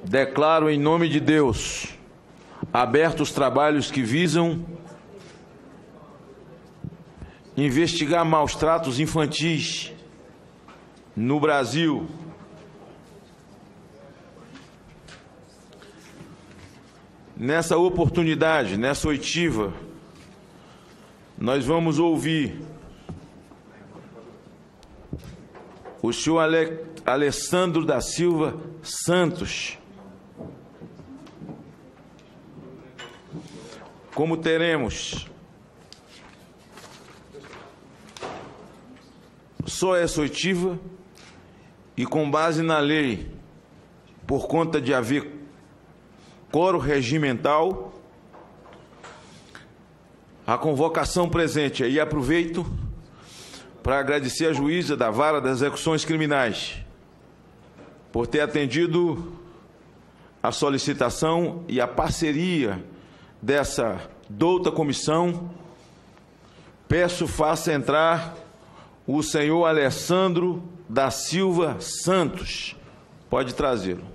Declaro em nome de Deus abertos os trabalhos que visam investigar maus tratos infantis no Brasil. Nessa oportunidade, nessa oitiva, nós vamos ouvir o senhor Alessandro da Silva Santos. Como teremos só essa oitiva e com base na lei, por conta de haver coro regimental, a convocação presente. Aí aproveito para agradecer a juíza da Vara das Execuções Criminais por ter atendido a solicitação e a parceria dessa douta comissão. Peço faça entrar o senhor Alessandro da Silva Santos. Pode trazê-lo.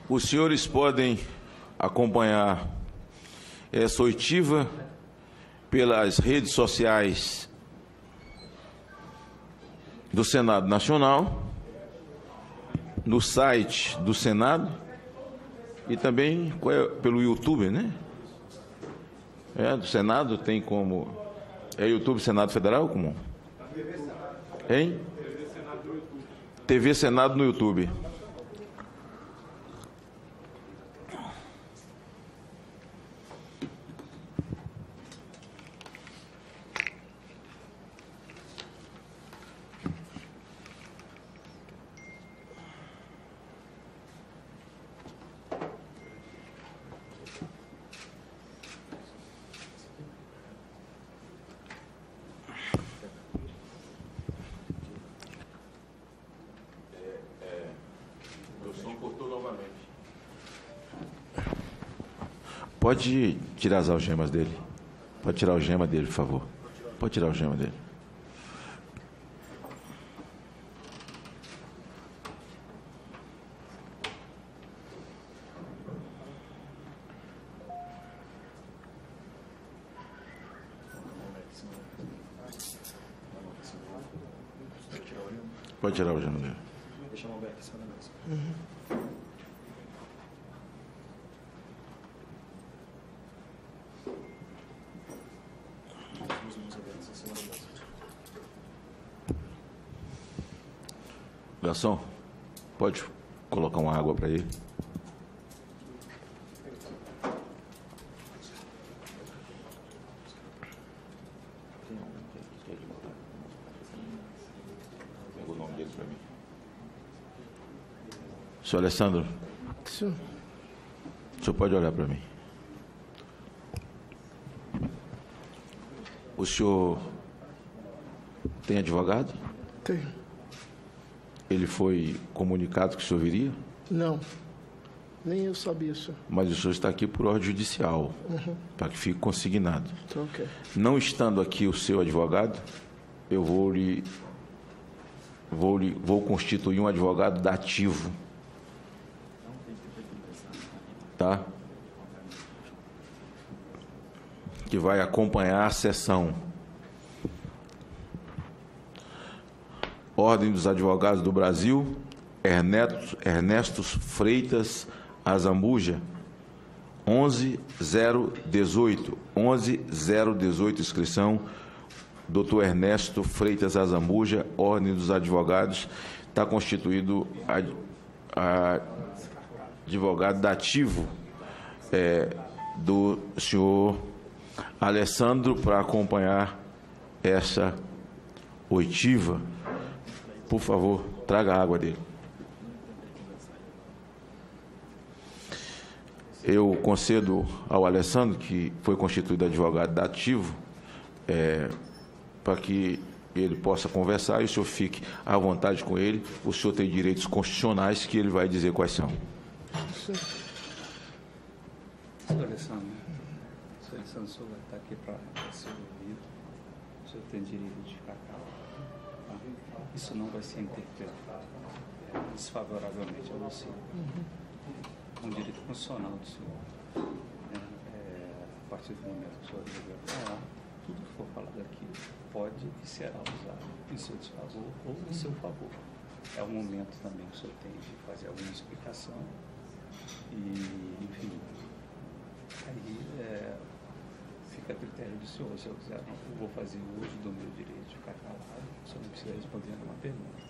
Os senhores podem acompanhar essa oitiva pelas redes sociais do Senado Nacional, no site do Senado e também pelo YouTube, né? Do Senado tem como... É YouTube Senado Federal? Como? Hein? TV Senado no YouTube. Pode tirar as algemas dele. Pode tirar a algema dele, por favor. Pode tirar a algema dele. Pode tirar a algema dele. Deixa a mão aberta em cima da mesa. Garçom, pode colocar uma água para ele? Pega o nome dele para mim. Senhor Alessandro, Sim. o senhor pode olhar para mim. O senhor tem advogado? Tenho. Ele foi comunicado que o senhor viria? Não, nem eu sabia, senhor. Mas o senhor está aqui por ordem judicial, para que fique consignado. Então, ok. Não estando aqui o seu advogado, eu vou constituir um advogado dativo. Tá? Que vai acompanhar a sessão. Ordem dos Advogados do Brasil, Ernesto Freitas Azambuja, 11.018. 11.018, inscrição, doutor Ernesto Freitas Azambuja, Ordem dos Advogados. Está constituído advogado dativo do senhor Alessandro para acompanhar essa oitiva. Por favor, traga a água dele. Eu concedo ao Alessandro, que foi constituído advogado dativo, para que ele possa conversar e o senhor fique à vontade com ele. O senhor tem direitos constitucionais que ele vai dizer quais são. Sim. Senhor Alessandro, o senhor vai estar aqui para ser ouvido. O senhor tem direito de ficar calado. Tá? Isso não vai ser interpretado desfavoravelmente a você. Um direito constitucional do senhor. A partir do momento que o senhor deve falar, tudo que for falado aqui pode e será usado em seu desfavor ou em seu favor. É o momento também que o senhor tem de fazer alguma explicação e, enfim, aí fica a critério do senhor. Se eu quiser, eu vou fazer uso do meu direito de ficar calado, o senhor não precisa responder a uma pergunta.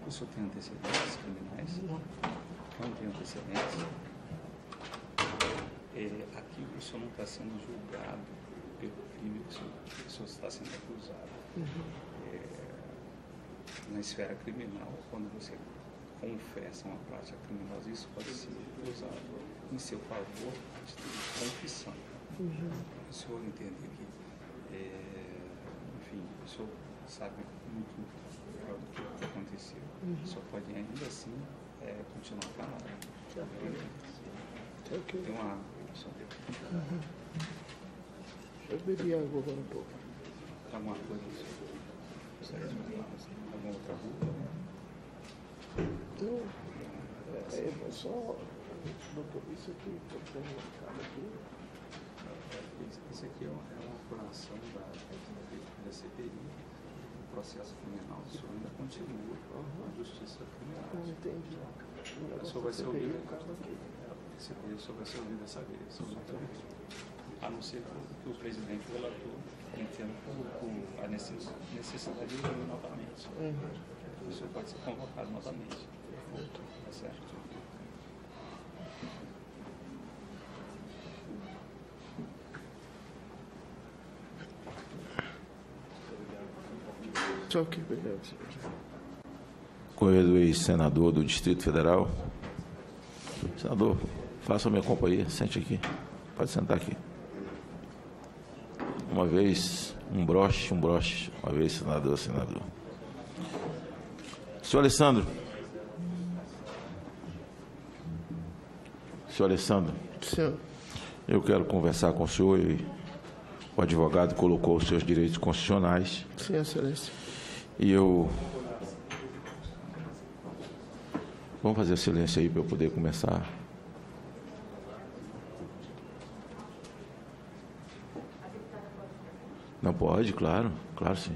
O senhor tem antecedentes criminais? Não tem antecedentes? Aqui o senhor não está sendo julgado pelo crime que o senhor está sendo acusado. Na esfera criminal, quando você confessa uma prática criminosa, isso pode ser usado em seu favor de confissão. O senhor entende que, enfim, o senhor sabe muito melhor do que aconteceu. O senhor pode ainda assim continuar calado. Tem uma água aí no seu dedo. Eu bebi água agora um pouco. Alguma coisa do senhor? Alguma outra rua? Não. É só. Doutor, isso aqui, estou colocado aqui. Isso aqui é uma apuração da CPI. O processo criminal do senhor ainda continua a justiça criminal. Não entendi. O senhor vai ser ouvido. O senhor vai ser ouvido dessa vez. A não ser que o presidente e o relator entendam a necessidade de ouvir novamente. O senhor pode ser convocado novamente. Tá certo? Só que, obrigado. Correio do ex-senador do Distrito Federal. Senador, faça a minha companhia, sente aqui. Pode sentar aqui. Uma vez, um broche. Uma vez, senador. Senhor Alessandro. Senhor Alessandro. Senhor. Eu quero conversar com o senhor e o advogado colocou os seus direitos constitucionais. Sim, excelência. E eu... Vamos fazer silêncio aí para eu poder começar. Não pode, claro sim.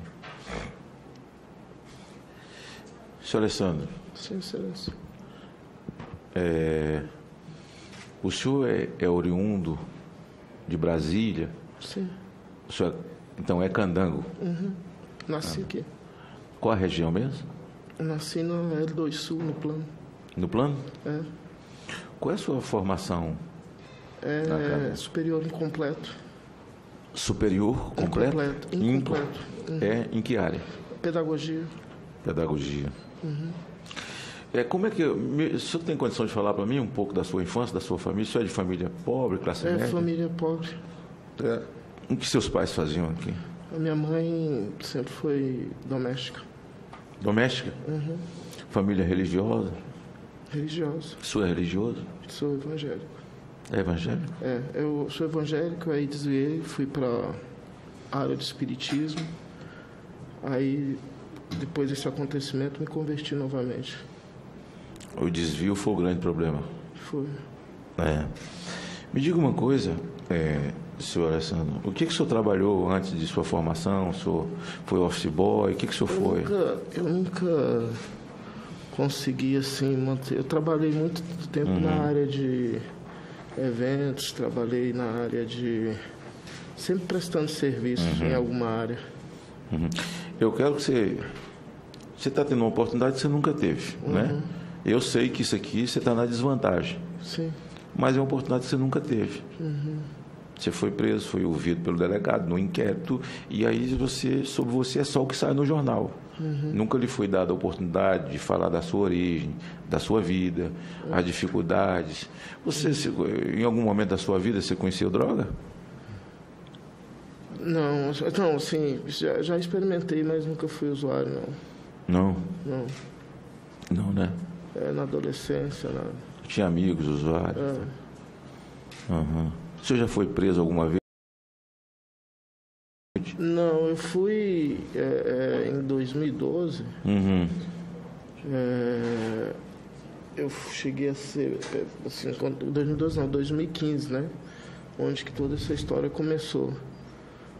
Senhor Alessandro. Sim, excelência. O senhor é oriundo de Brasília? Sim. O senhor, então, é candango? Nasci aqui. Qual a região mesmo? Eu nasci no L2 Sul, no plano. No plano? É. Qual é a sua formação? Superior incompleto. Superior completo? Incompleto. Em que área? Pedagogia. Como é que... O senhor tem condição de falar para mim um pouco da sua infância, da sua família? O senhor é de família pobre, classe média? Família pobre. O que seus pais faziam aqui? A minha mãe sempre foi doméstica. Doméstica? Família religiosa? Religiosa. O senhor é religioso? Sou evangélico. É evangélico? Eu sou evangélico, aí desviei, fui para a área do espiritismo. Aí, depois desse acontecimento, me converti novamente. O desvio foi o grande problema? Foi. Me diga uma coisa, senhor Alessandro, o que o senhor trabalhou antes de sua formação? O senhor foi office boy? O que o senhor foi? Eu nunca consegui, assim, manter... Eu trabalhei muito tempo na área de eventos, trabalhei na área de... Sempre prestando serviços em alguma área. Eu quero que você... Você está tendo uma oportunidade que você nunca teve, né? Eu sei que isso aqui você está na desvantagem. Sim. Mas é uma oportunidade que você nunca teve. Você foi preso, foi ouvido pelo delegado no inquérito, e aí sobre você é só o que sai no jornal. Nunca lhe foi dada a oportunidade de falar da sua origem, da sua vida, as dificuldades. Você, em algum momento da sua vida, você conheceu droga? Não, assim, já experimentei, mas nunca fui usuário, não. Não? Não. Não, né? Na adolescência, Tinha amigos usuários? Uhum. O senhor já foi preso alguma vez? Não, eu fui em 2012. Uhum. Eu cheguei a ser, assim, 2012 não, 2015, né? Onde que toda essa história começou.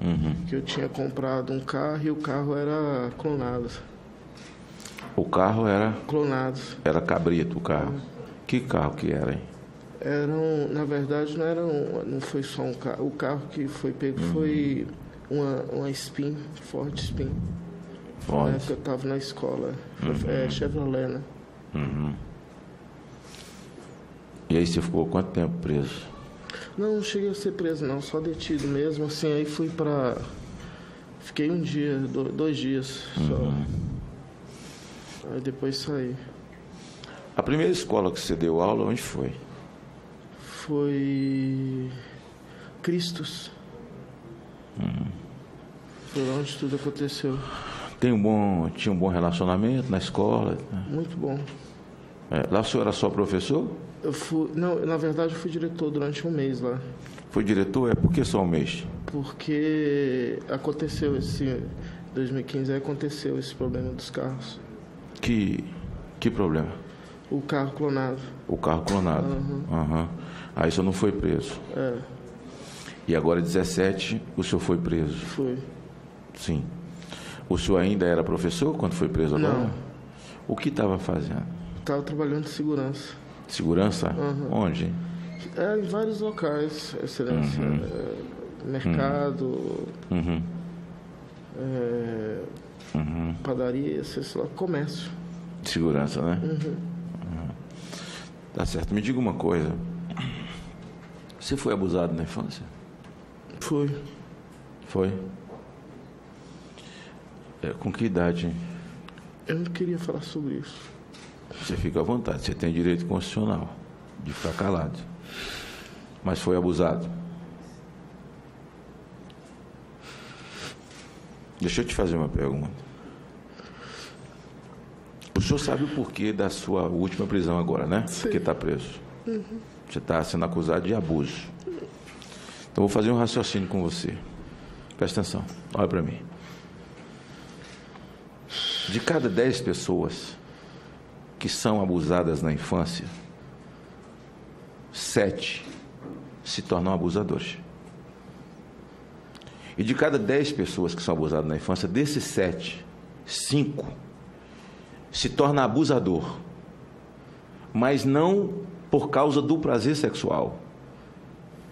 Uhum. Que eu tinha comprado um carro e o carro era clonado. O carro era? Clonado. Era cabrito o carro. Que carro que era, hein? Na verdade, não foi só um carro. O carro que foi pego foi uma Spin, Ford Spin. Ford. Na época eu estava na escola. Chevrolet, né? Uhum. E aí você ficou quanto tempo preso? Não cheguei a ser preso, não. Só detido mesmo. Assim, aí fui pra... Fiquei um dia, 2 dias só. Aí depois saí. A primeira escola que você deu aula, onde foi? Foi... Cristos. Foi lá onde tudo aconteceu. Tinha um bom relacionamento na escola? Muito bom. Lá o senhor era só professor? Não, na verdade eu fui diretor durante um mês lá. Foi diretor? Por que só um mês? Porque aconteceu 2015 aconteceu esse problema dos carros. Que problema? O carro clonado. O carro clonado. Uhum. Aí o senhor não foi preso? E agora, 17, o senhor foi preso? Foi. Sim. O senhor ainda era professor quando foi preso agora? Não. O que estava fazendo? Estava trabalhando de segurança. Segurança? Onde? Em vários locais, excelência. Mercado, padaria, sei lá, comércio. Segurança, né? Tá certo. Me diga uma coisa. Você foi abusado na infância? Foi. Foi? Com que idade, hein? Eu não queria falar sobre isso. Você fica à vontade, você tem direito constitucional de ficar calado. Mas foi abusado. Deixa eu te fazer uma pergunta. O senhor sabe o porquê da sua última prisão agora, né? Sim. Porque está preso. Você está sendo acusado de abuso. Então, vou fazer um raciocínio com você. Presta atenção, olha para mim. De cada 10 pessoas que são abusadas na infância, 7 se tornam abusadores. E de cada 10 pessoas que são abusadas na infância, desses 7, 5 se torna abusador, mas não por causa do prazer sexual,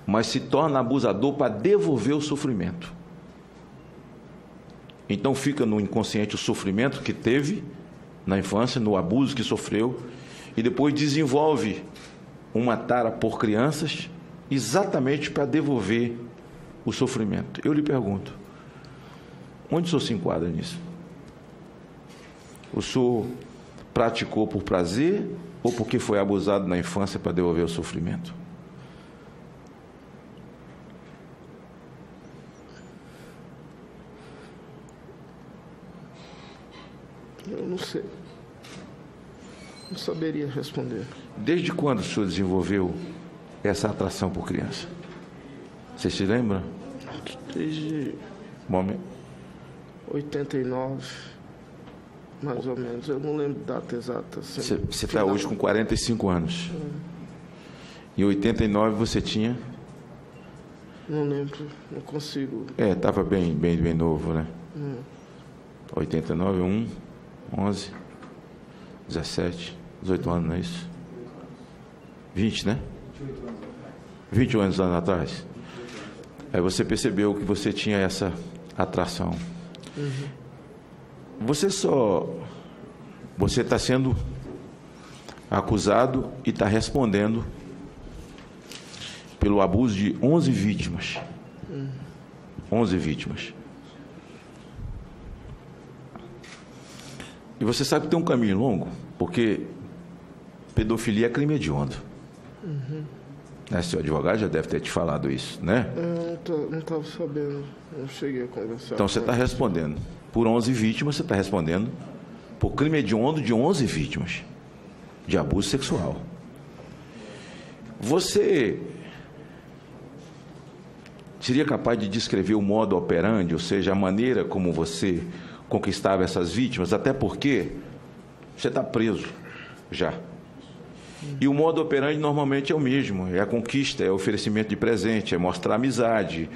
mas se torna abusador para devolver o sofrimento. Então fica no inconsciente o sofrimento que teve na infância, no abuso que sofreu, e depois desenvolve uma tara por crianças exatamente para devolver o sofrimento. Eu lhe pergunto, onde o senhor se enquadra nisso? O senhor praticou por prazer ou porque foi abusado na infância para devolver o sofrimento? Eu não sei. Não saberia responder. Desde quando o senhor desenvolveu essa atração por criança? Você se lembra? Desde 89, mais ou menos. Eu não lembro a data exata. Assim. Você está hoje com 45 anos. Em 89 você tinha? Não lembro, não consigo. Estava bem novo, né? 89, 11, 17, 18 anos, não é isso? 20, né? 21 anos atrás. Aí você percebeu que você tinha essa atração. Você está sendo acusado e está respondendo pelo abuso de 11 vítimas. 11 vítimas. E você sabe que tem um caminho longo, porque pedofilia é crime hediondo. Seu advogado já deve ter te falado isso, né? Eu não estava sabendo, não cheguei a conversar. Então você está respondendo. Por 11 vítimas, você está respondendo por crime hediondo de 11 vítimas de abuso sexual. Você seria capaz de descrever o modo operandi, ou seja, a maneira como você conquistava essas vítimas, até porque você está preso já. E o modo operandi normalmente é o mesmo, é a conquista, é o oferecimento de presente, é mostrar amizade,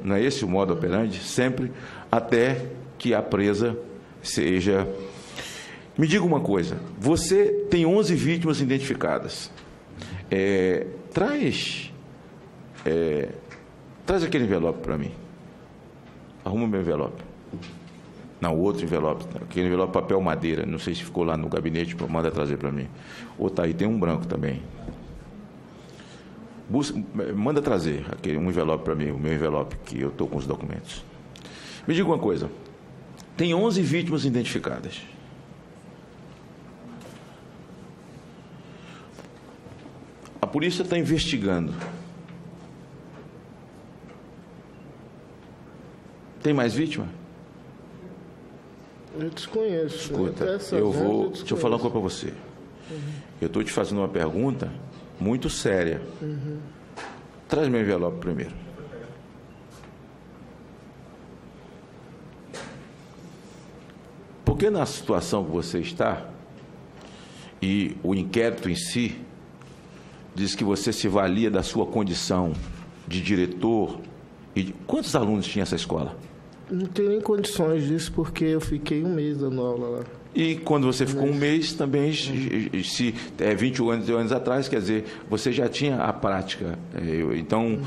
não é esse o modo operandi? Sempre até que a presa seja... Me diga uma coisa, você tem 11 vítimas identificadas. Traz aquele envelope para mim. Arruma o meu envelope. Não, outro envelope. Aquele envelope papel madeira. Não sei se ficou lá no gabinete, manda trazer para mim. Ou tá aí, tem um branco também. Manda trazer um envelope para mim, o meu envelope, que eu estou com os documentos. Me diga uma coisa. Tem 11 vítimas identificadas. A polícia está investigando. Tem mais vítima? Eu desconheço. Escuta, deixa eu falar uma coisa para você. Eu estou te fazendo uma pergunta muito séria. Traz meu envelope primeiro. Porque na situação que você está, e o inquérito em si, diz que você se valia da sua condição de diretor. Quantos alunos tinha essa escola? Não tenho nem condições disso, porque eu fiquei um mês dando aula lá. E quando você ficou um mês, também, 21 anos atrás, quer dizer, você já tinha a prática. Então,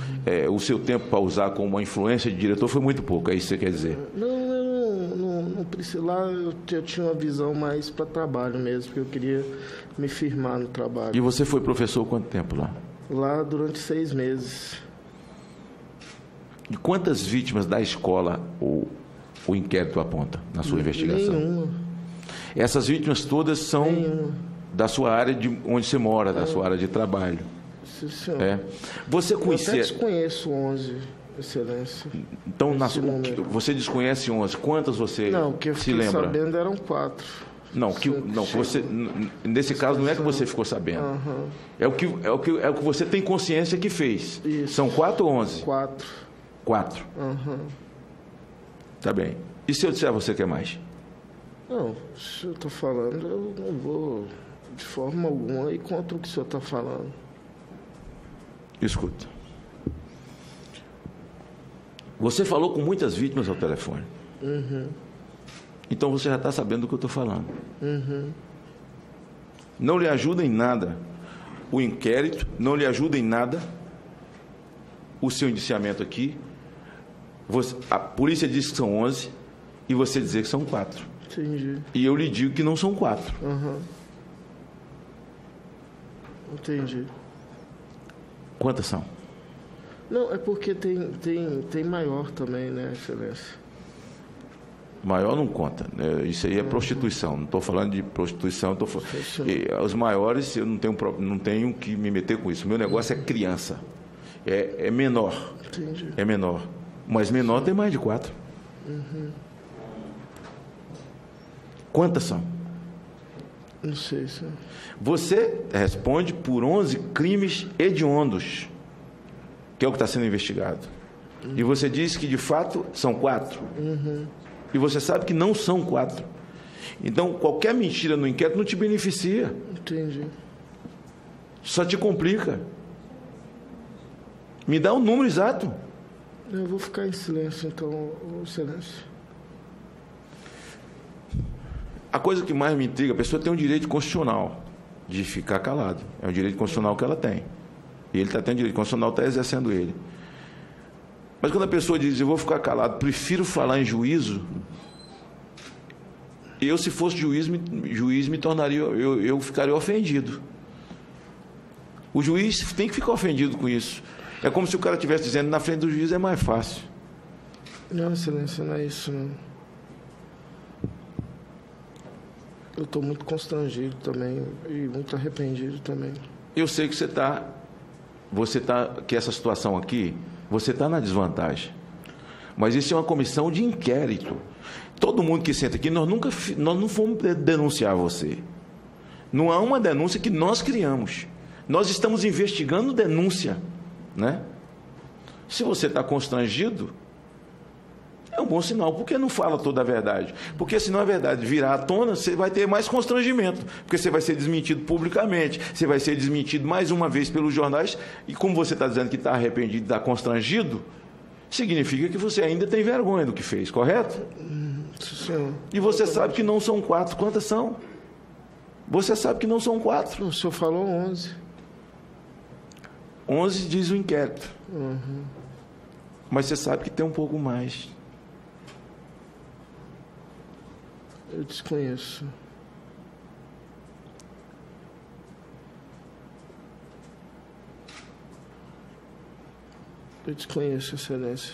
o seu tempo para usar como uma influência de diretor foi muito pouco, é isso que você quer dizer? Não precisa. Lá eu tinha uma visão mais para trabalho mesmo, porque eu queria me firmar no trabalho. E você foi professor quanto tempo lá? Lá durante 6 meses. E quantas vítimas da escola o inquérito aponta na sua investigação? Nenhuma. Essas vítimas todas são da sua área de onde você mora, da sua área de trabalho. Sim, senhor. Você conhecia... Eu até desconheço 11, Excelência. Então, você desconhece 11. Quantas você não, que eu fiquei se lembra? Sabendo eram 4. Nesse caso não é que você ficou sabendo. É o que você tem consciência que fez. Isso. São 4 ou 11? 4. Tá bem. E se eu disser a você que é mais? Não, se eu estou falando, eu não vou de forma alguma ir contra o que o senhor está falando. Escuta. Você falou com muitas vítimas ao telefone. Então você já está sabendo do que eu estou falando. Não lhe ajuda em nada o inquérito, não lhe ajuda em nada o seu indiciamento aqui. A polícia diz que são 11 e você dizer que são 4. Entendi. E eu lhe digo que não são 4. Entendi. Quantas são? Não, é porque tem maior também, né, Excelência? Maior não conta. Isso aí é prostituição. Não estou falando de prostituição. Os maiores, eu não tenho que me meter com isso. O meu negócio é criança. É menor. Entendi. É menor. Mas menor tem mais de 4. Quantas são? Não sei, senhor. Você responde por 11 crimes hediondos, que é o que está sendo investigado. E você diz que, de fato, são 4. E você sabe que não são 4. Então, qualquer mentira no inquérito não te beneficia. Entendi. Só te complica. Me dá o número exato. Eu vou ficar em silêncio, então, Excelência. A coisa que mais me intriga, a pessoa tem um direito constitucional de ficar calado. É um direito constitucional que ela tem. E ele está tendo direito constitucional, está exercendo ele. Mas quando a pessoa diz, eu vou ficar calado, prefiro falar em juízo, eu, se fosse juiz me tornaria, eu ficaria ofendido. O juiz tem que ficar ofendido com isso. É como se o cara estivesse dizendo, na frente do juiz é mais fácil. Não, Excelência, não é isso, não. Eu estou muito constrangido também e muito arrependido também. Eu sei que você está, que essa situação aqui, você está na desvantagem. Mas isso é uma comissão de inquérito. Todo mundo que senta aqui, nós não fomos denunciar você. Não há uma denúncia que nós criamos. Nós estamos investigando denúncia, né? Se você está constrangido, é um bom sinal. Por que não fala toda a verdade? Porque senão a verdade virar à tona, você vai ter mais constrangimento, porque você vai ser desmentido publicamente, você vai ser desmentido mais uma vez pelos jornais, e como você está dizendo que está arrependido, está constrangido, significa que você ainda tem vergonha do que fez, correto? Sim. E você sabe que não são 4. Quantas são? Você sabe que não são 4. O senhor falou 11. 11 diz o inquérito. Mas você sabe que tem um pouco mais. Eu desconheço. Eu desconheço, Excelência.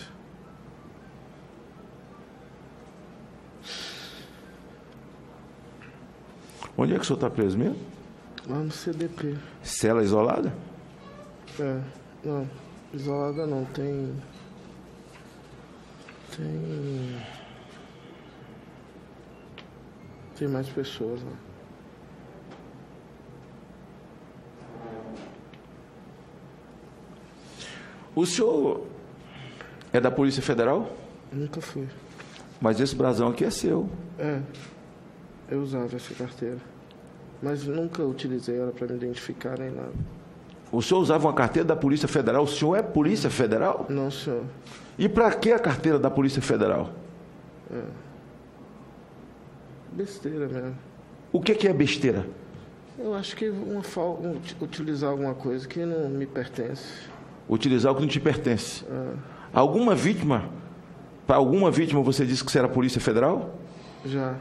Onde é que o senhor está preso mesmo? Lá no CDP. Cela isolada? Não. Isolada não. Tem mais pessoas lá. O senhor é da Polícia Federal? Nunca fui. Mas esse brasão aqui é seu. Eu usava essa carteira. Mas nunca utilizei ela para me identificar nem nada. O senhor usava uma carteira da Polícia Federal? O senhor é Polícia Federal? Não, senhor. E para que a carteira da Polícia Federal? Besteira mesmo. O que é besteira? Eu acho que utilizar alguma coisa que não me pertence. Utilizar o que não te pertence. Para alguma vítima você disse que você era Polícia Federal? Já.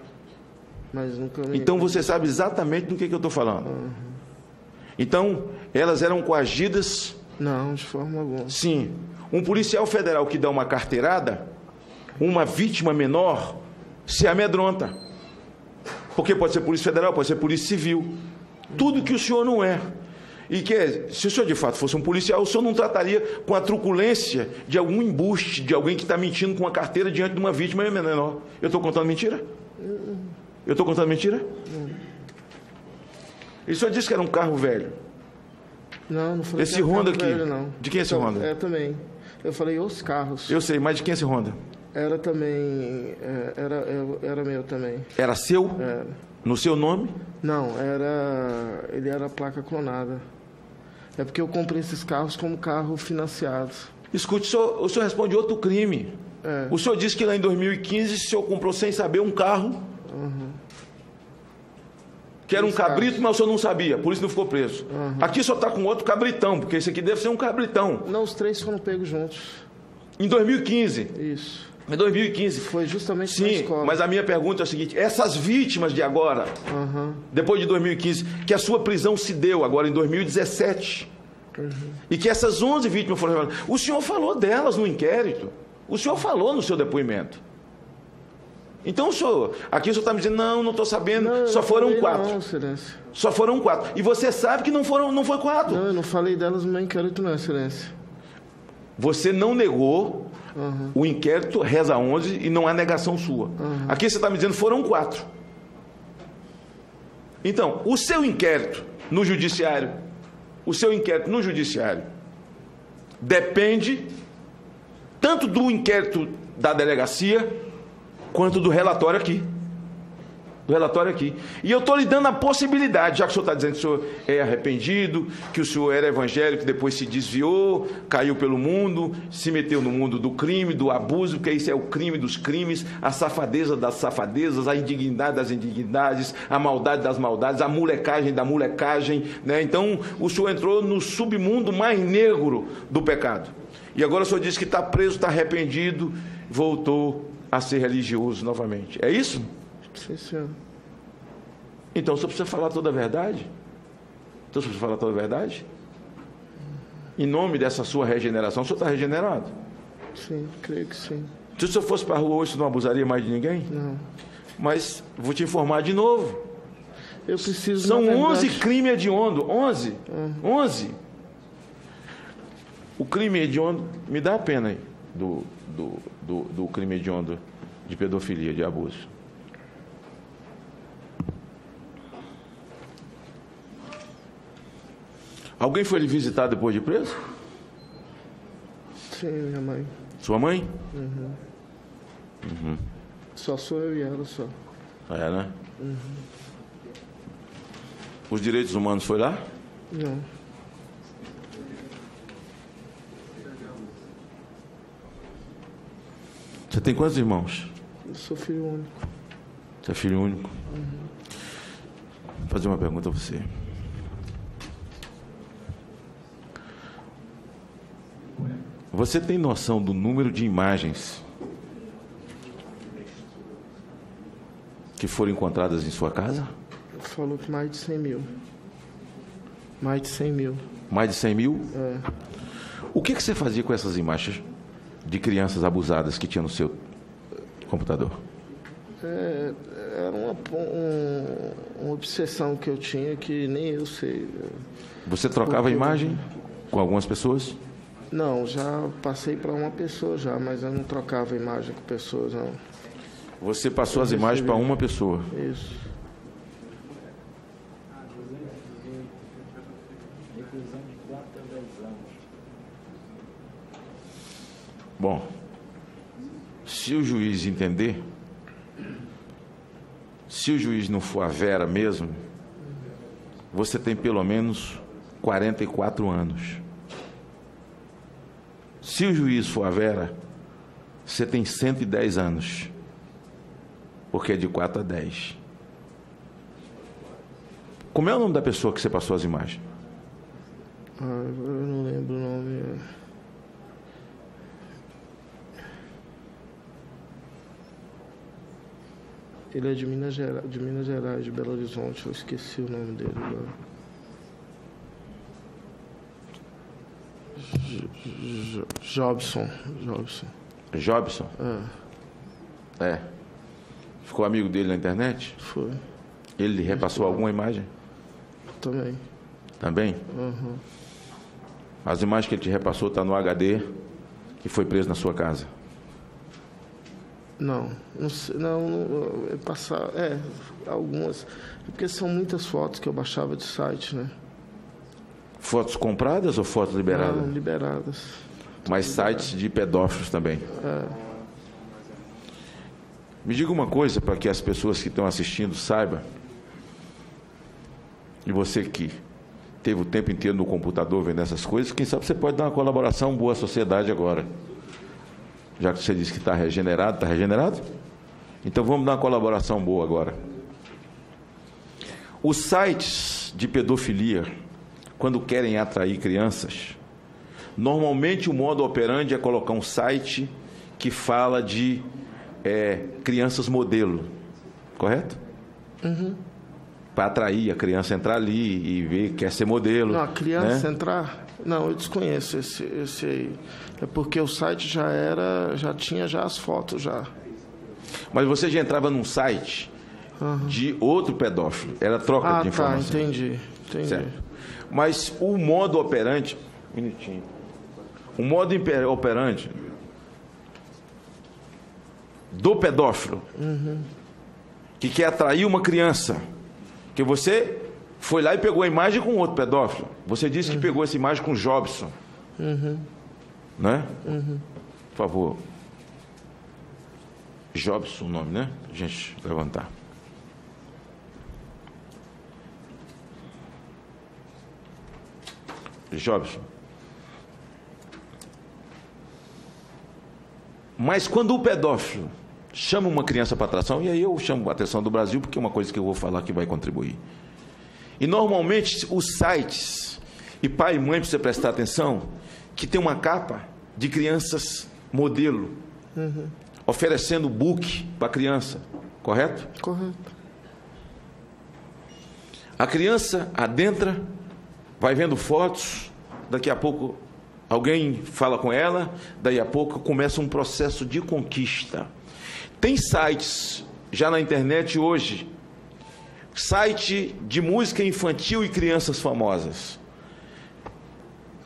Mas nunca me... Então você sabe exatamente do que eu estou falando. Então, elas eram coagidas? Não, de forma alguma. Sim. Um policial federal que dá uma carteirada, uma vítima menor, se amedronta. Porque pode ser Polícia Federal, pode ser Polícia Civil. Tudo que o senhor não é. E que, se o senhor de fato fosse um policial, o senhor não trataria com a truculência de algum embuste, de alguém que está mentindo com uma carteira diante de uma vítima menor. Eu estou contando mentira? Eu estou contando mentira? E o senhor disse que era um carro velho? Não falei esse que era Honda carro aqui, velho, não. De quem é esse Honda? Também. Eu falei os carros. Eu sei, mas de quem é esse Honda? Era também, era meu também. Era seu? Era. No seu nome? Não, ele era placa clonada. É porque eu comprei esses carros como carro financiado. Escute, o senhor responde outro crime. O senhor disse que lá em 2015 o senhor comprou sem saber um carro, que era um cabrito, mas o senhor não sabia, por isso não ficou preso. Aqui o senhor está com outro cabritão, porque esse aqui deve ser um cabritão. Não, os 3 foram pegos juntos. Em 2015? Isso. Em 2015. Foi justamente na escola. Sim, mas a minha pergunta é a seguinte: essas vítimas de agora, depois de 2015, que a sua prisão se deu agora em 2017, e que essas 11 vítimas foram reveladas, o senhor falou delas no inquérito, o senhor falou no seu depoimento. Então, aqui o senhor está me dizendo, não estou sabendo, só foram 4. Não, Excelência. Só foram 4. E você sabe que não foi 4. Não, eu não falei delas no meu inquérito, não, Excelência. Você não negou o inquérito, reza 11, e não há negação sua. Aqui você está me dizendo foram 4. Então, o seu inquérito no judiciário, depende tanto do inquérito da delegacia, quanto do relatório aqui. E eu estou lhe dando a possibilidade, já que o senhor está dizendo que o senhor é arrependido, que o senhor era evangélico, depois se desviou, caiu pelo mundo, se meteu no mundo do crime, do abuso, porque isso é o crime dos crimes, a safadeza das safadezas, a indignidade das indignidades, a maldade das maldades, a molecagem da molecagem, né? Então, o senhor entrou no submundo mais negro do pecado. E agora o senhor diz que está preso, está arrependido, voltou a ser religioso novamente. É isso? Sim, senhor. Então, o senhor precisa falar toda a verdade? Em nome dessa sua regeneração, o senhor está regenerado? Sim, creio que sim. Se o senhor fosse para a rua hoje, o senhor não abusaria mais de ninguém? Não. Mas vou te informar de novo. Eu preciso... São 11 crimes hediondos. 11. 11. O crime hediondo, me dá a pena aí, do crime hediondo de pedofilia, de abuso. Alguém foi lhe visitar depois de preso? Sim, minha mãe. Sua mãe? Só sou eu e ela, só. É, né? Os direitos humanos foi lá? Não. Você tem quantos irmãos? Eu sou filho único. Você é filho único? Vou fazer uma pergunta a você. Você tem noção do número de imagens que foram encontradas em sua casa? Falou que mais de 100 mil. Mais de 100 mil. Mais de 100 mil? É. O que você fazia com essas imagens de crianças abusadas que tinha no seu computador? Era uma obsessão que eu tinha que nem eu sei. Você trocava a imagem com algumas pessoas? Não, já passei para uma pessoa já, mas eu não trocava imagem com pessoas, não. Você passou as imagens para uma pessoa? Isso. Bom, se o juiz entender, se o juiz não for a Vera mesmo, você tem pelo menos 44 anos. Se o juiz for a Vera, você tem 110 anos, porque é de 4 a 10. Como é o nome da pessoa que você passou as imagens? Eu não lembro o nome. Ele é de Minas Gerais, de Belo Horizonte. Eu esqueci o nome dele agora. Jobson. Jobson? É. Ficou amigo dele na internet? Foi. Ele lhe repassou alguma imagem? Também. Também? Uhum. As imagens que ele te repassou estão no HD que foi preso na sua casa? Não sei, algumas. Porque são muitas fotos que eu baixava de site, né? Fotos compradas ou fotos liberadas? Não, liberadas. Mas sites de pedófilos também? É. Me diga uma coisa para que as pessoas que estão assistindo saibam, e você que teve o tempo inteiro no computador vendo essas coisas, quem sabe você pode dar uma colaboração boa à sociedade agora. Já que você disse que está regenerado, está regenerado? Então vamos dar uma colaboração boa agora. Os sites de pedofilia, quando querem atrair crianças, normalmente o modo operandi é colocar um site que fala de crianças modelo, correto? Uhum. Para atrair a criança a entrar ali e ver que quer ser modelo. Não, a criança né? entrar... Não, eu desconheço esse aí. É porque o site já tinha as fotos já. Mas você já entrava num site de outro pedófilo. Era troca de informação. Tá, entendi. Certo. Mas o modo operante... Um minutinho. O modo operante do pedófilo, que quer atrair uma criança, que você foi lá e pegou a imagem com outro pedófilo. Você disse que pegou essa imagem com o Jobson. Né? Por favor. Jobson o nome, né? Gente, levantar. Jobson. Mas quando o pedófilo chama uma criança para atração, e aí eu chamo a atenção do Brasil, porque é uma coisa que eu vou falar que vai contribuir. E normalmente os sites, e pai e mãe precisa prestar atenção, que tem uma capa de crianças modelo, oferecendo book para a criança, correto? Correto. A criança adentra, vai vendo fotos, daqui a pouco alguém fala com ela, daí a pouco começa um processo de conquista. Tem sites já na internet hoje, site de música infantil e crianças famosas.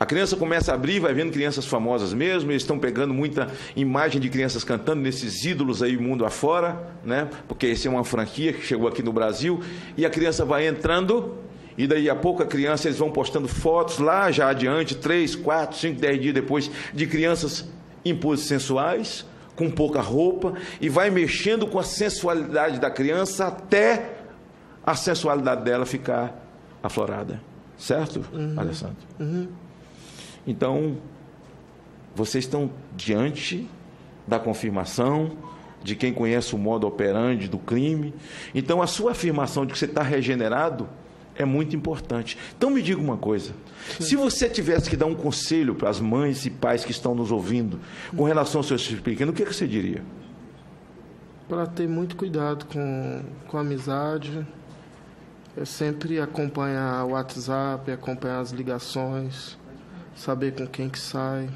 A criança começa a abrir, vai vendo crianças famosas mesmo, eles estão pegando muita imagem de crianças cantando nesses ídolos aí mundo afora, né? Porque essa é uma franquia que chegou aqui no Brasil, e a criança vai entrando, e daí a pouco a criança, eles vão postando fotos lá já adiante, 3, 4, 5, 10 dias depois, de crianças em poses sensuais, com pouca roupa, e vai mexendo com a sensualidade da criança até a sensualidade dela ficar aflorada. Certo, Alessandro? Então, vocês estão diante da confirmação de quem conhece o modo operandi do crime. Então, a sua afirmação de que você está regenerado é muito importante. Então, me diga uma coisa. Sim. Se você tivesse que dar um conselho para as mães e pais que estão nos ouvindo com relação aos seus filhos pequenos, o que você diria? Para ter muito cuidado com a amizade, é sempre acompanhar o WhatsApp, acompanhar as ligações, saber com quem que sai.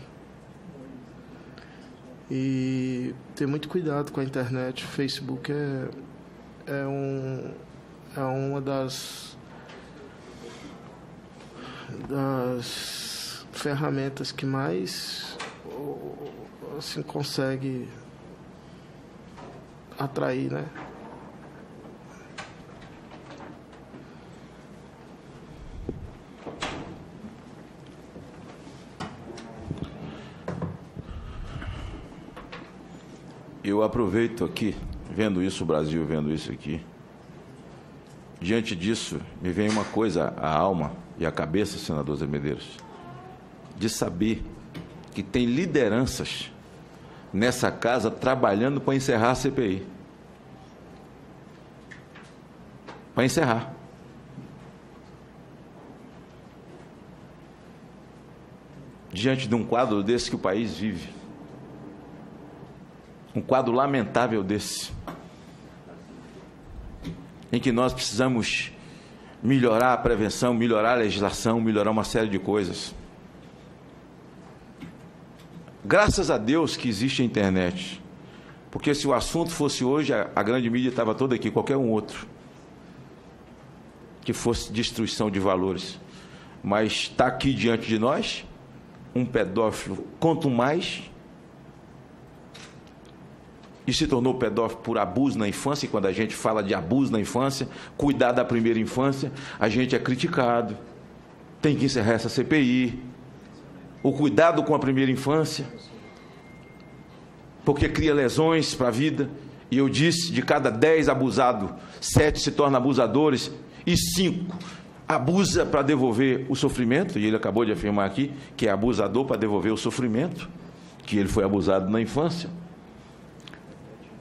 E ter muito cuidado com a internet. O Facebook é uma das ferramentas que mais assim, consegue atrair, né? Eu aproveito aqui, vendo isso, o Brasil vendo isso aqui. Diante disso, me vem uma coisa à alma e à cabeça, senador Zé Medeiros, de saber que tem lideranças nessa casa trabalhando para encerrar a CPI. Para encerrar. Diante de um quadro desse que o país vive. Um quadro lamentável desse, em que nós precisamos melhorar a prevenção, melhorar a legislação, melhorar uma série de coisas. Graças a Deus que existe a internet, porque se o assunto fosse hoje, a grande mídia estava toda aqui, qualquer um outro, que fosse destruição de valores. Mas está aqui diante de nós, um pedófilo, quanto mais, e se tornou pedófilo por abuso na infância, e quando a gente fala de abuso na infância, cuidar da primeira infância, a gente é criticado, tem que encerrar essa CPI, o cuidado com a primeira infância, porque cria lesões para a vida, e eu disse, de cada 10 abusados, 7 se tornam abusadores, e 5 abusa para devolver o sofrimento, e ele acabou de afirmar aqui, que é abusador para devolver o sofrimento, que ele foi abusado na infância.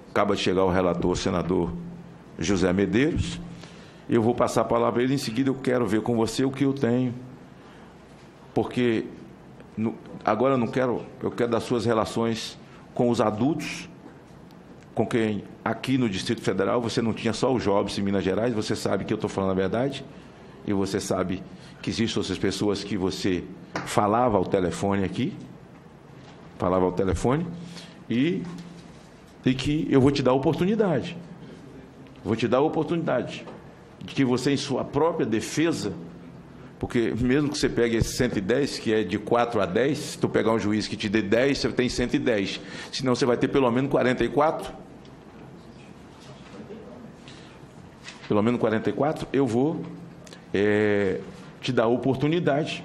Acaba de chegar o relator, o senador José Medeiros. Eu vou passar a palavra a ele, em seguida eu quero ver com você o que eu tenho, porque agora eu quero das suas relações com os adultos, com quem aqui no Distrito Federal você não tinha só o Jobs em Minas Gerais, você sabe que eu estou falando a verdade, e você sabe que existem outras pessoas que você falava ao telefone aqui, e que eu vou te dar a oportunidade. Vou te dar a oportunidade de que você, em sua própria defesa, porque mesmo que você pegue esse 110, que é de 4 a 10, se tu pegar um juiz que te dê 10, você tem 110. Senão você vai ter pelo menos 44. Pelo menos 44, eu vou te dar a oportunidade.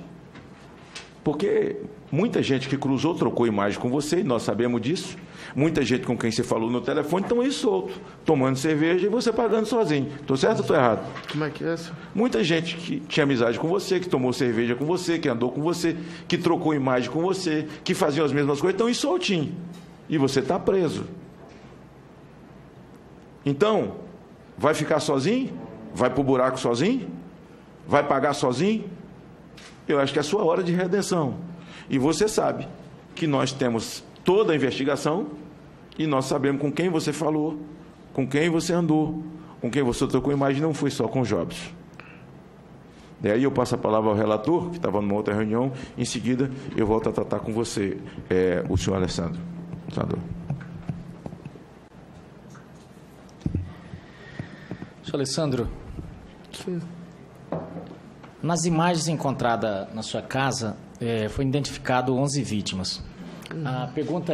Porque muita gente que cruzou, trocou imagem com você, e nós sabemos disso. Muita gente com quem você falou no telefone estão aí solto, tomando cerveja e você pagando sozinho. Estou certo ou estou errado? Como é que é isso? Muita gente que tinha amizade com você, que tomou cerveja com você, que andou com você, que trocou imagem com você, que faziam as mesmas coisas, estão aí soltinho. E você está preso. Então, vai ficar sozinho? Vai para o buraco sozinho? Vai pagar sozinho? Eu acho que é a sua hora de redenção. E você sabe que nós temos toda a investigação e nós sabemos com quem você falou, com quem você andou, com quem você trocou imagem, não foi só com Jobs. E aí eu passo a palavra ao relator, que estava numa outra reunião, em seguida eu volto a tratar com você, o senhor Alessandro. Senador. Senhor Alessandro, Sim. nas imagens encontradas na sua casa, foi identificado 11 vítimas. A pergunta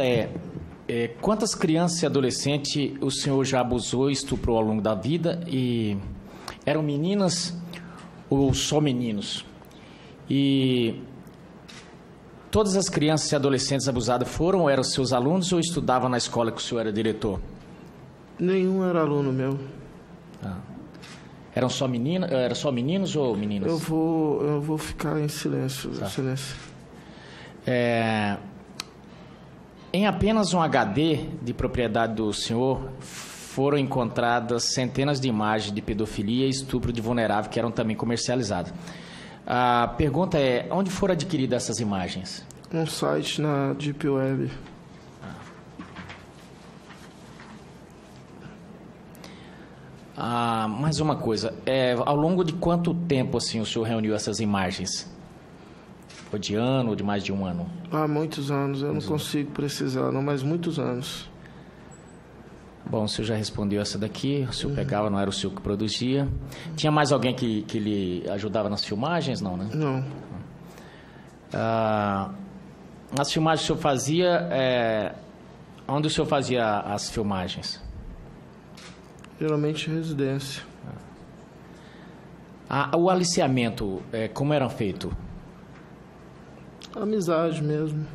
quantas crianças e adolescentes o senhor já abusou e estuprou ao longo da vida? E eram meninas ou só meninos? E todas as crianças e adolescentes abusadas foram ou eram seus alunos ou estudavam na escola que o senhor era diretor? Nenhum era aluno meu. Eram só meninos ou meninas? Eu vou ficar em silêncio. Tá. Silêncio. Em apenas um HD de propriedade do senhor, foram encontradas centenas de imagens de pedofilia e estupro de vulnerável que eram também comercializadas. A pergunta é, onde foram adquiridas essas imagens? Um site na Deep Web. Mais uma coisa, ao longo de quanto tempo assim, o senhor reuniu essas imagens? Foi de ano ou de mais de um ano? Há muitos anos, eu não consigo precisar, não, mas muitos anos. Bom, o senhor já respondeu essa daqui, o senhor pegava, não era o senhor que produzia. Tinha mais alguém que lhe ajudava nas filmagens? Não, né? Não. As filmagens que o senhor fazia, onde o senhor fazia as filmagens? Geralmente residência. O aliciamento, como era feito? Amizade mesmo.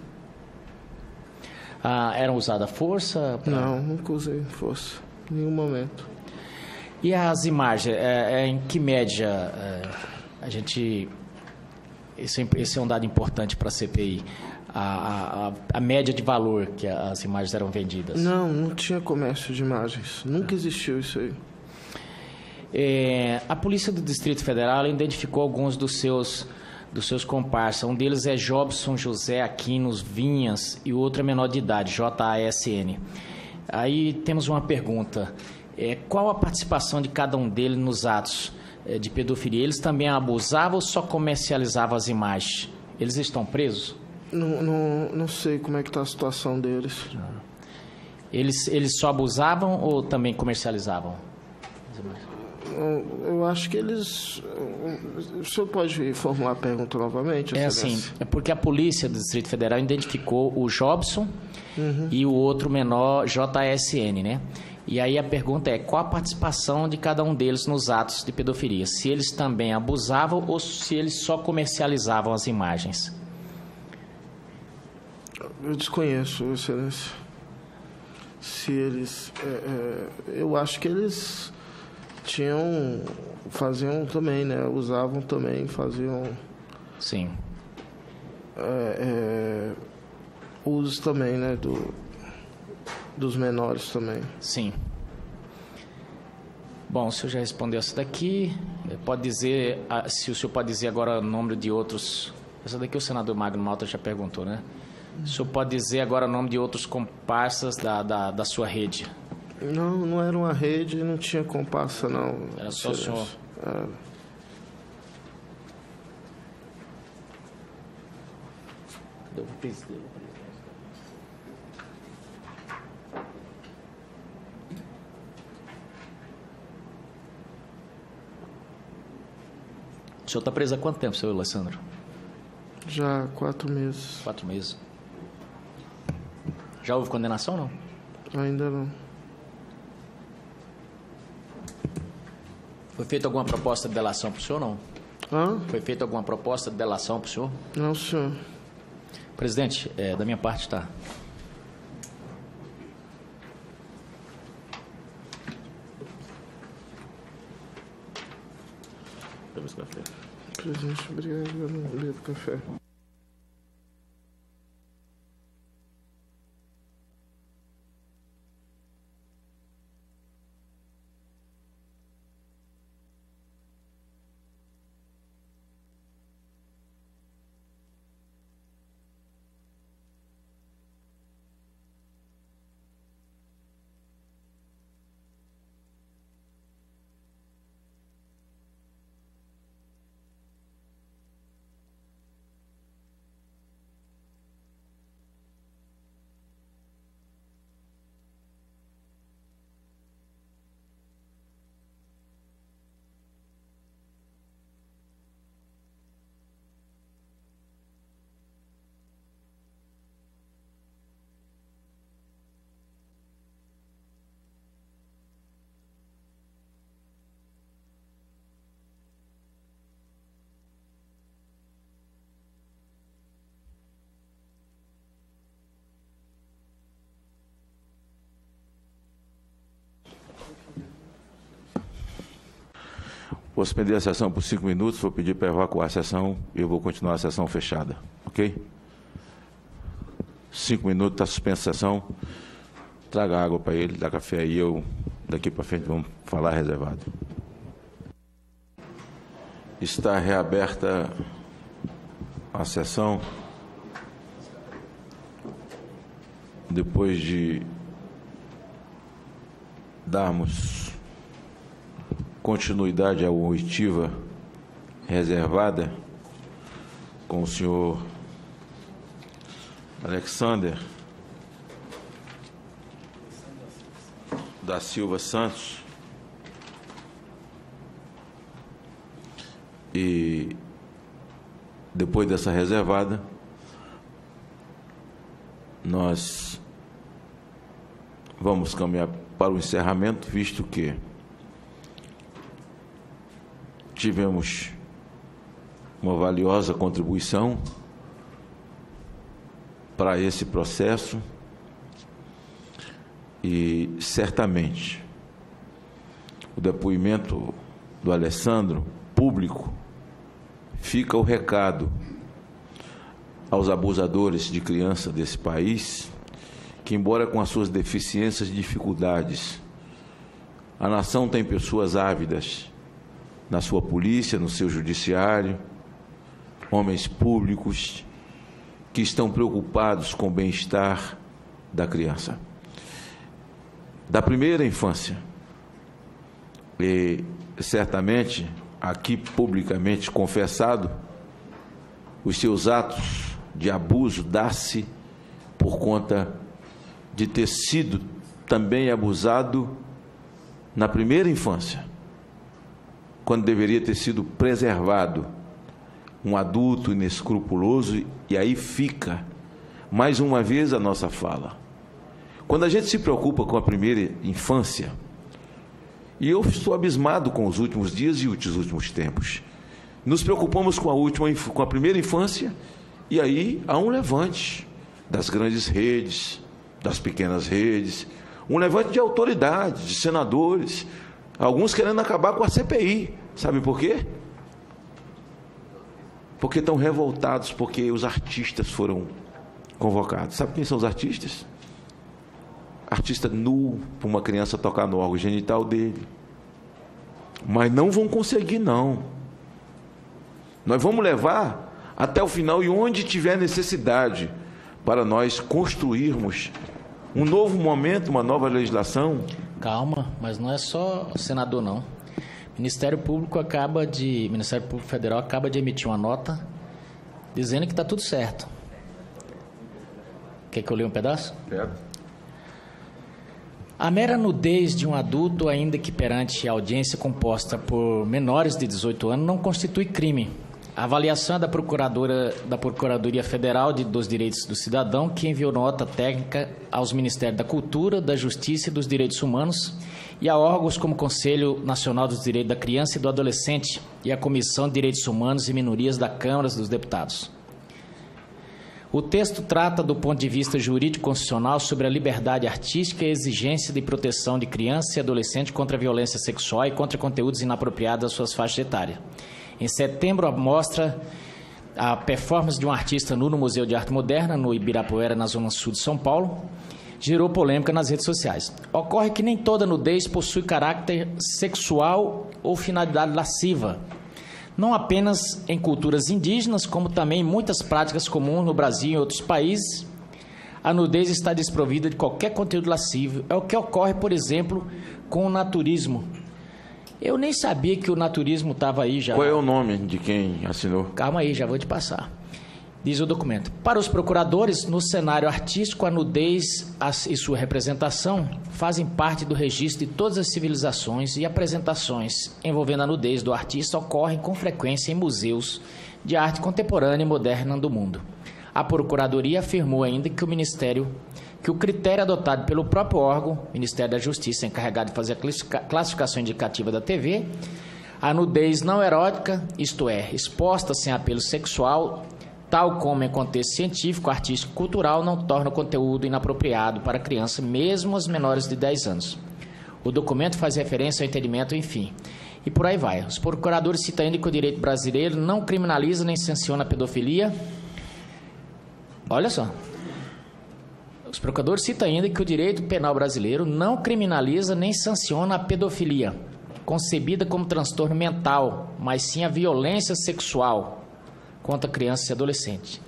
Eram usada força? Não, nunca usei força. Em nenhum momento. E as imagens, em que média a gente... Esse é um dado importante para a CPI. A média de valor que as imagens eram vendidas. Não tinha comércio de imagens. Nunca existiu isso aí. A Polícia do Distrito Federal identificou alguns dos seus comparsas. Um deles é Jobson José Aquinos Vinhas e o outro é menor de idade, JASN. Aí temos uma pergunta. Qual a participação de cada um deles nos atos de pedofilia? Eles também abusavam ou só comercializavam as imagens? Eles estão presos? Não sei como é que está a situação deles. Eles só abusavam ou também comercializavam? Eu acho que eles... O senhor pode formular a pergunta novamente? Assim, é porque a Polícia do Distrito Federal identificou o Jobson e o outro menor, JSN, né? E aí a pergunta é, qual a participação de cada um deles nos atos de pedofilia? Se eles também abusavam ou se eles só comercializavam as imagens? Eu desconheço, Excelência. Se eles... eu acho que eles... faziam também, né? Usavam também, faziam... Sim. Uso também, né? Dos menores também. Sim. Bom, o senhor já respondeu essa daqui. Pode dizer, se o senhor pode dizer agora o nome de outros... Essa daqui o senador Magno Malta já perguntou, né? O senhor pode dizer agora o nome de outros comparsas da sua rede? Não era uma rede, não tinha comparsa, não. Era só o senhor? O senhor está preso há quanto tempo, senhor Alessandro? Já 4 meses. 4 meses. Já houve condenação ou não? Ainda não. Foi feita alguma proposta de delação para o senhor ou não? Foi feita alguma proposta de delação para o senhor? Não, senhor. Presidente, da minha parte está. Presidente, obrigado. Eu não bebo café. Vou suspender a sessão por 5 minutos, vou pedir para evacuar a sessão e eu vou continuar a sessão fechada, ok? 5 minutos, está suspensa a sessão. Traga água para ele, dá café e eu, daqui para frente, vamos falar reservado. Está reaberta a sessão. Depois de darmos continuidade à oitiva reservada com o senhor Alexander da Silva Santos, e depois dessa reservada, nós vamos caminhar para o encerramento, visto que tivemos uma valiosa contribuição para esse processo e, certamente, o depoimento do Alessandro, público, fica o recado aos abusadores de criança desse país, que, embora com as suas deficiências e dificuldades, a nação tem pessoas ávidas na sua polícia, no seu judiciário, homens públicos que estão preocupados com o bem-estar da criança, da primeira infância. E, certamente, aqui publicamente confessado, os seus atos de abuso dá-se por conta de ter sido também abusado na primeira infância, quando deveria ter sido preservado, um adulto inescrupuloso. E aí fica, mais uma vez, a nossa fala. Quando a gente se preocupa com a primeira infância, e eu estou abismado com os últimos dias e os últimos tempos, nos preocupamos com a primeira infância, e aí há um levante das grandes redes, das pequenas redes, um levante de autoridades, de senadores, alguns querendo acabar com a CPI. Sabe por quê? Porque estão revoltados porque os artistas foram convocados. Sabe quem são os artistas? Artista nu, para uma criança tocar no órgão genital dele. Mas não vão conseguir, não. Nós vamos levar até o final, e onde tiver necessidade, para nós construirmos um novo momento, uma nova legislação. Calma, mas não é só senador, não. O Ministério Público Federal acaba de emitir uma nota dizendo que está tudo certo. Quer que eu leia um pedaço? Quero. A mera nudez de um adulto, ainda que perante a audiência composta por menores de 18 anos, não constitui crime. A avaliação é da Procuradoria Federal dos Direitos do Cidadão, que enviou nota técnica aos Ministérios da Cultura, da Justiça e dos Direitos Humanos e a órgãos como o Conselho Nacional dos Direitos da Criança e do Adolescente e a Comissão de Direitos Humanos e Minorias da Câmara dos Deputados. O texto trata do ponto de vista jurídico-constitucional sobre a liberdade artística e a exigência de proteção de criança e adolescente contra a violência sexual e contra conteúdos inapropriados às suas faixas etárias. Em setembro, mostra a performance de um artista nu no Museu de Arte Moderna, no Ibirapuera, na zona sul de São Paulo, gerou polêmica nas redes sociais. Ocorre que nem toda nudez possui caráter sexual ou finalidade lasciva, não apenas em culturas indígenas, como também em muitas práticas comuns no Brasil e em outros países. A nudez está desprovida de qualquer conteúdo lascivo. É o que ocorre, por exemplo, com o naturismo. Eu nem sabia que o naturismo estava aí já. Qual é o nome de quem assinou? Calma aí, já vou te passar. Diz o documento. Para os procuradores, no cenário artístico, a nudez e sua representação fazem parte do registro de todas as civilizações, e apresentações envolvendo a nudez do artista ocorrem com frequência em museus de arte contemporânea e moderna do mundo. A Procuradoria afirmou ainda que o critério adotado pelo próprio órgão, Ministério da Justiça, encarregado de fazer a classificação indicativa da TV, a nudez não erótica, isto é, exposta sem apelo sexual, tal como em contexto científico, artístico e cultural, não torna o conteúdo inapropriado para criança, mesmo as menores de 10 anos. O documento faz referência ao entendimento, enfim. E por aí vai. Os procuradores citam ainda que o direito brasileiro não criminaliza nem sanciona a pedofilia. Olha só. Os procuradores citam ainda que o direito penal brasileiro não criminaliza nem sanciona a pedofilia, concebida como transtorno mental, mas sim a violência sexual contra crianças e adolescentes.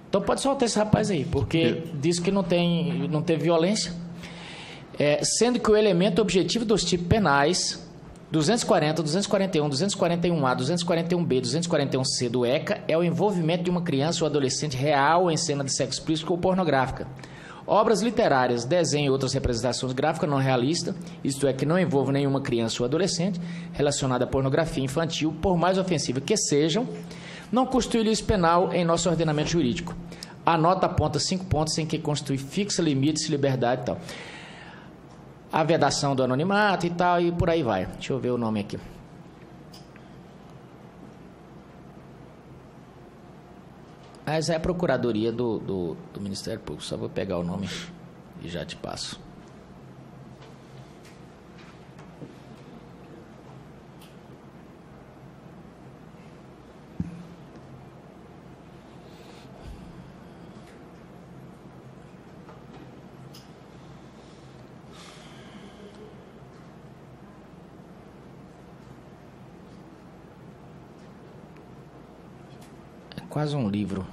Então pode soltar esse rapaz aí, porque diz que não teve violência, sendo que o elemento objetivo dos tipos penais 240, 241, 241A, 241B, 241C do ECA é o envolvimento de uma criança ou adolescente real em cena de sexo explícito ou pornográfica. Obras literárias, desenho e outras representações gráficas não realistas, isto é, que não envolvam nenhuma criança ou adolescente relacionada à pornografia infantil, por mais ofensiva que sejam, não constitui ilícito penal em nosso ordenamento jurídico. A nota aponta 5 pontos em que constitui fixa limites de liberdade e tal. A vedação do anonimato e tal, e por aí vai. Deixa eu ver o nome aqui. Essa é a procuradoria do Ministério Público. Só vou pegar o nome e já te passo. Quase um livro.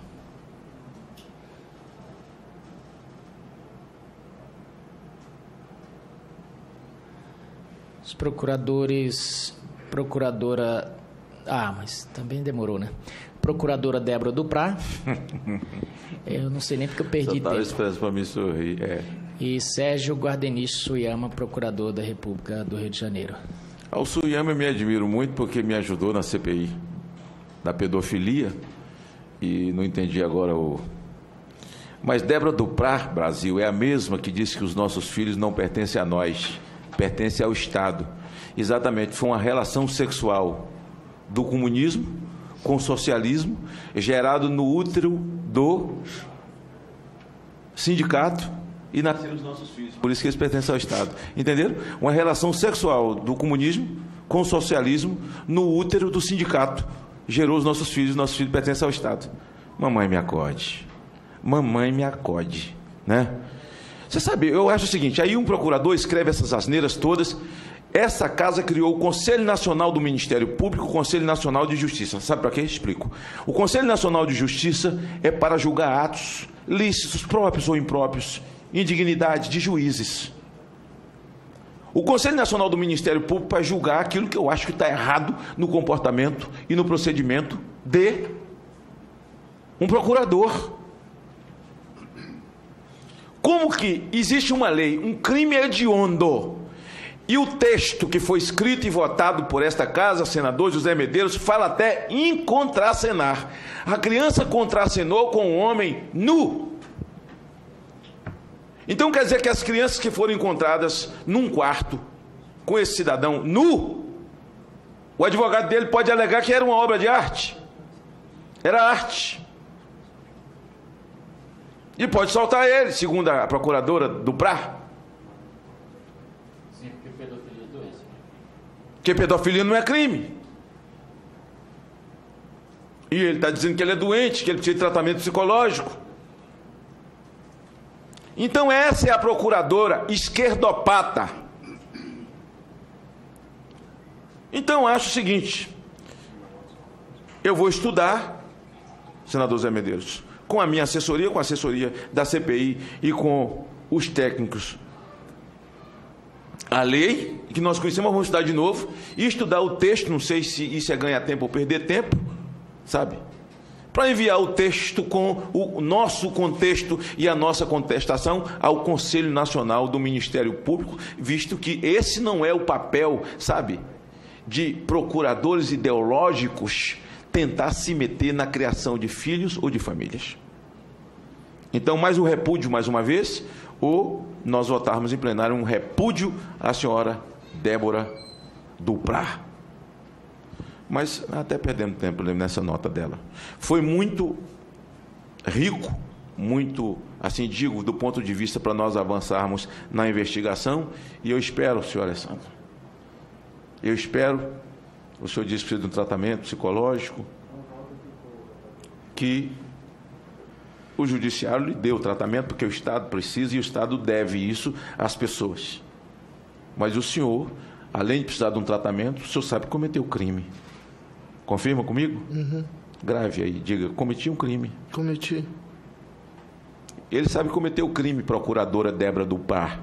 Os procuradores... Procuradora... mas também demorou, né? Procuradora Débora Duprá. Eu não sei nem porque eu perdi tempo. Esperando para me sorrir, E Sérgio Guardeniche Suyama, procurador da República do Rio de Janeiro. Ao Suyama eu me admiro muito porque me ajudou na CPI da pedofilia. E não entendi agora o... Mas Débora Duprá, Brasil, é a mesma que disse que os nossos filhos não pertencem a nós, pertencem ao Estado. Exatamente, foi uma relação sexual do comunismo com o socialismo, gerado no útero do sindicato e nasceram os nossos filhos. Por isso que eles pertencem ao Estado. Entenderam? Uma relação sexual do comunismo com o socialismo no útero do sindicato. Gerou os nossos filhos pertencem ao Estado. Mamãe me acode. Mamãe me acode. Né? Você sabe, eu acho o seguinte, aí um procurador escreve essas asneiras todas. Essa casa criou o Conselho Nacional do Ministério Público, o Conselho Nacional de Justiça. Sabe para quê? Explico. O Conselho Nacional de Justiça é para julgar atos lícitos, próprios ou impróprios, indignidade de juízes. O Conselho Nacional do Ministério Público para julgar aquilo que eu acho que está errado no comportamento e no procedimento de um procurador. Como que existe uma lei, um crime hediondo, e o texto que foi escrito e votado por esta casa, senador José Medeiros, fala até em contracenar. A criança contracenou com um homem nu. Então quer dizer que as crianças que foram encontradas num quarto com esse cidadão nu, o advogado dele pode alegar que era uma obra de arte. Era arte. E pode soltar ele, segundo a procuradora Duprá. Sim, porque pedofilia é doença. Porque pedofilia não é crime. E ele está dizendo que ele é doente, que ele precisa de tratamento psicológico. Então essa é a procuradora esquerdopata. Então acho o seguinte, eu vou estudar, senador Zé Medeiros, com a minha assessoria, com a assessoria da CPI e com os técnicos, a lei que nós conhecemos, vamos estudar de novo e estudar o texto, não sei se isso é ganhar tempo ou perder tempo, sabe? Para enviar o texto com o nosso contexto e a nossa contestação ao Conselho Nacional do Ministério Público, visto que esse não é o papel, sabe, de procuradores ideológicos tentar se meter na criação de filhos ou de famílias. Então, mais um repúdio, mais uma vez, ou nós votarmos em plenário um repúdio à senhora Débora Duprá. Mas até perdemos tempo nessa nota dela. Foi muito rico, muito, assim digo, do ponto de vista para nós avançarmos na investigação, e eu espero, senhor Alessandro, Eu espero, o senhor disse que precisa de um tratamento psicológico, que o judiciário lhe dê o tratamento, porque o Estado precisa e o Estado deve isso às pessoas. Mas o senhor, além de precisar de um tratamento, o senhor sabe que cometeu crime. Confirma comigo? Uhum. Grave aí, diga, cometi um crime. Cometi. Ele sabe que cometeu o crime, procuradora Débora do Par.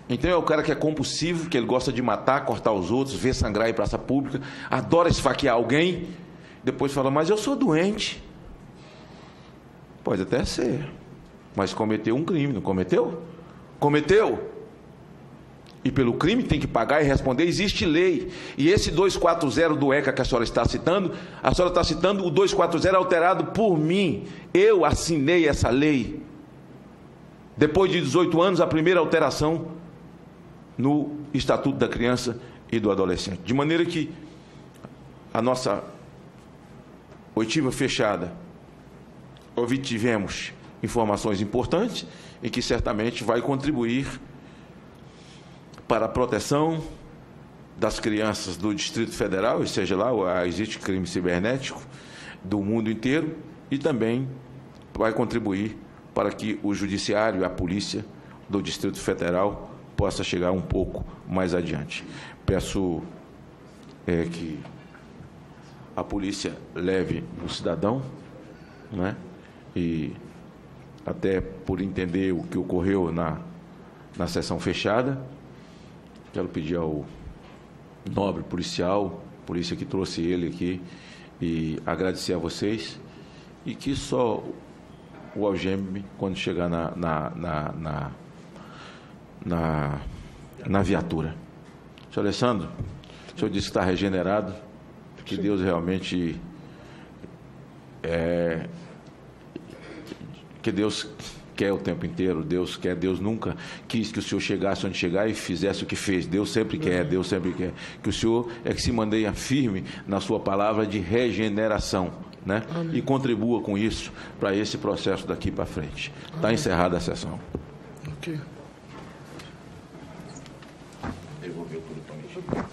Então é o cara que é compulsivo, que ele gosta de matar, cortar os outros, ver sangrar em praça pública, adora esfaquear alguém, depois fala, mas eu sou doente. Pode até ser, mas cometeu um crime, não cometeu? Cometeu. E pelo crime tem que pagar e responder, existe lei. E esse 240 do ECA que a senhora está citando o 240 alterado por mim. Eu assinei essa lei. Depois de 18 anos, a primeira alteração no Estatuto da Criança e do Adolescente. De maneira que a nossa oitiva fechada, obtivemos informações importantes e que certamente vai contribuir para a proteção das crianças do Distrito Federal, e seja lá, existe crime cibernético do mundo inteiro, e também vai contribuir para que o Judiciário e a Polícia do Distrito Federal possa chegar um pouco mais adiante. Peço que a polícia leve o cidadão, né? E até por entender o que ocorreu na sessão fechada, quero pedir ao nobre policial, polícia que trouxe ele aqui, e agradecer a vocês, e que só o algeme, quando chegar na viatura. Senhor Alessandro, o senhor disse que está regenerado, que Deus realmente que Deus quer o tempo inteiro, Deus quer, Deus nunca quis que o senhor chegasse onde chegar e fizesse o que fez. Deus sempre quer, Deus sempre quer. Que o senhor é que se mantenha firme na sua palavra de regeneração, né? E contribua com isso para esse processo daqui para frente. Está encerrada a sessão. Ok. Devolveu tudo para mim.